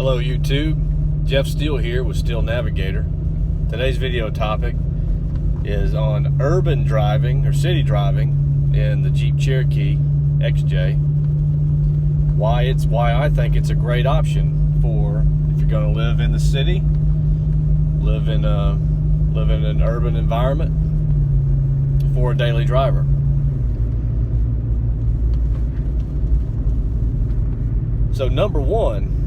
Hello YouTube, Jeff Steele here with SteelNavigator. Today's video topic is on urban driving or city driving in the Jeep Cherokee XJ. Why I think it's a great option for if you're going to live in the city, live in an urban environment for a daily driver. So number one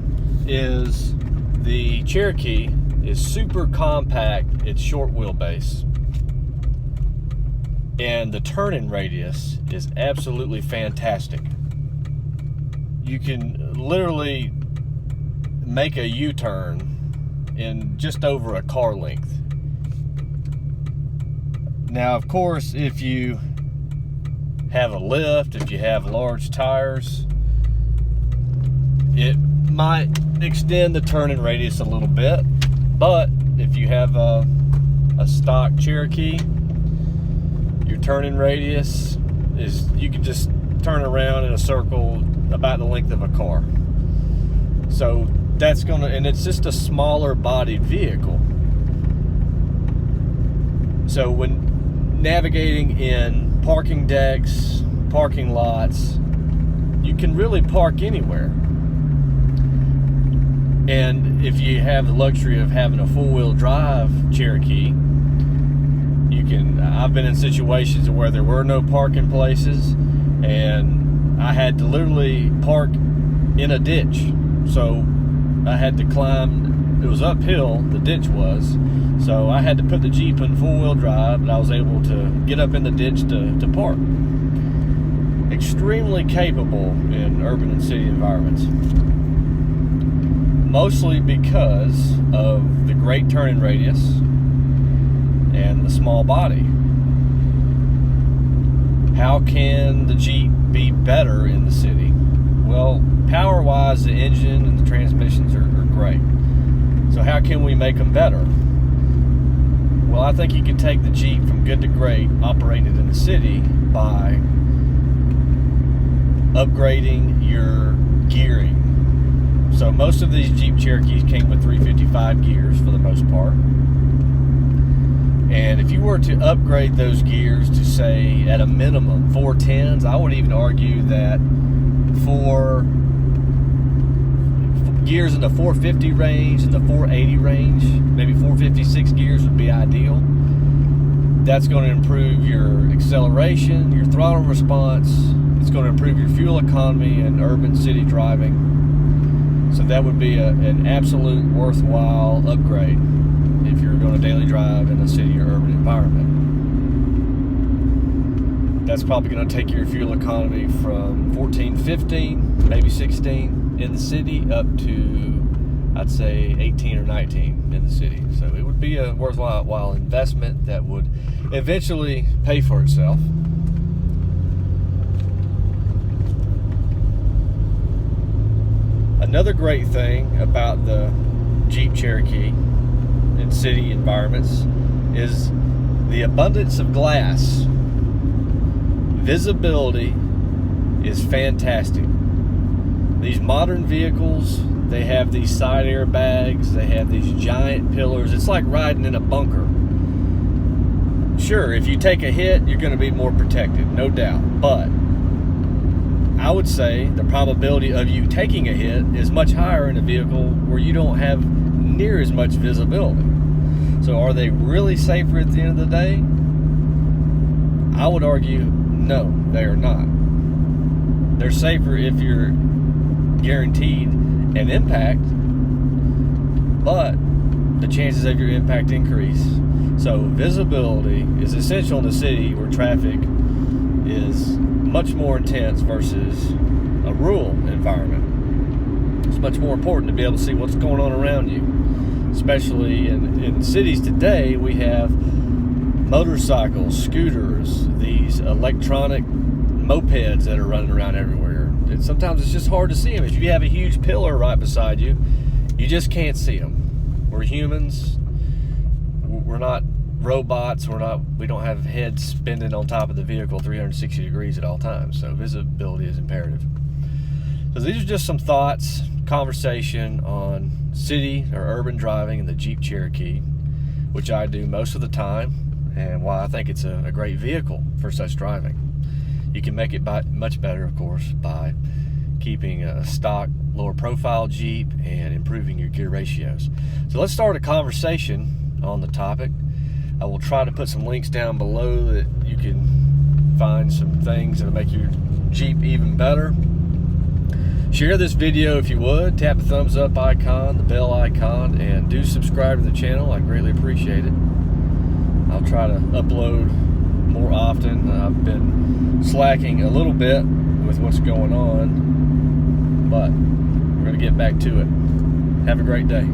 is the Cherokee is super compact. It's short wheelbase, and the turning radius is absolutely fantastic. You can literally make a U-turn in just over a car length. Now, of course, if you have a lift, if you have large tires, it might extend the turning radius a little bit, but if you have a stock Cherokee, your turning radius is, you can just turn around in a circle about the length of a car. So that's and it's just a smaller bodied vehicle. So when navigating in parking decks, parking lots, you can really park anywhere. And if you have the luxury of having a four-wheel drive Cherokee, I've been in situations where there were no parking places and I had to literally park in a ditch. So I had to climb, it was uphill, the ditch was, so I had to put the Jeep in four-wheel drive, and I was able to get up in the ditch to park. Extremely capable in urban and city environments. Mostly because of the great turning radius and the small body. How can the Jeep be better in the city? Well, power-wise, the engine and the transmissions are great. So how can we make them better? Well, I think you can take the Jeep from good to great operating it in the city by upgrading your gearing. So most of these Jeep Cherokees came with 355 gears for the most part. And if you were to upgrade those gears to, say, at a minimum 410s, I would even argue that for gears in the 450 range and the 480 range, maybe 456 gears would be ideal. That's going to improve your acceleration, your throttle response. It's going to improve your fuel economy in urban city driving. So that would be an absolute worthwhile upgrade if you're going to daily drive in a city or urban environment. That's probably going to take your fuel economy from 14, 15, maybe 16 in the city up to, I'd say, 18 or 19 in the city. So it would be a worthwhile investment that would eventually pay for itself. Another great thing about the Jeep Cherokee in city environments is the abundance of glass. Visibility is fantastic. These modern vehicles, they have these side airbags, they have these giant pillars. It's like riding in a bunker. Sure, if you take a hit, you're going to be more protected, no doubt. But I would say the probability of you taking a hit is much higher in a vehicle where you don't have near as much visibility. So are they really safer at the end of the day? I would argue no, they are not. They're safer if you're guaranteed an impact, but the chances of your impact increase. So visibility is essential in the city where traffic is much more intense versus a rural environment. It's much more important to be able to see what's going on around you. Especially in cities today, we have motorcycles, scooters, these electronic mopeds that are running around everywhere. And sometimes it's just hard to see them. If you have a huge pillar right beside you, you just can't see them. We're humans. We're not robots. We don't have heads spinning on top of the vehicle 360 degrees at all times. So visibility is imperative. So these are just some thoughts conversation on city or urban driving in the Jeep Cherokee, which I do most of the time, and why I think it's a great vehicle for such driving. You can make it much better, of course, by keeping a stock, lower profile Jeep and improving your gear ratios. So let's start a conversation on the topic. I will try to put some links down below that you can find some things that'll make your Jeep even better. Share this video if you would. Tap the thumbs up icon, the bell icon, and do subscribe to the channel. I greatly appreciate it. I'll try to upload more often. I've been slacking a little bit with what's going on, but we're going to get back to it. Have a great day.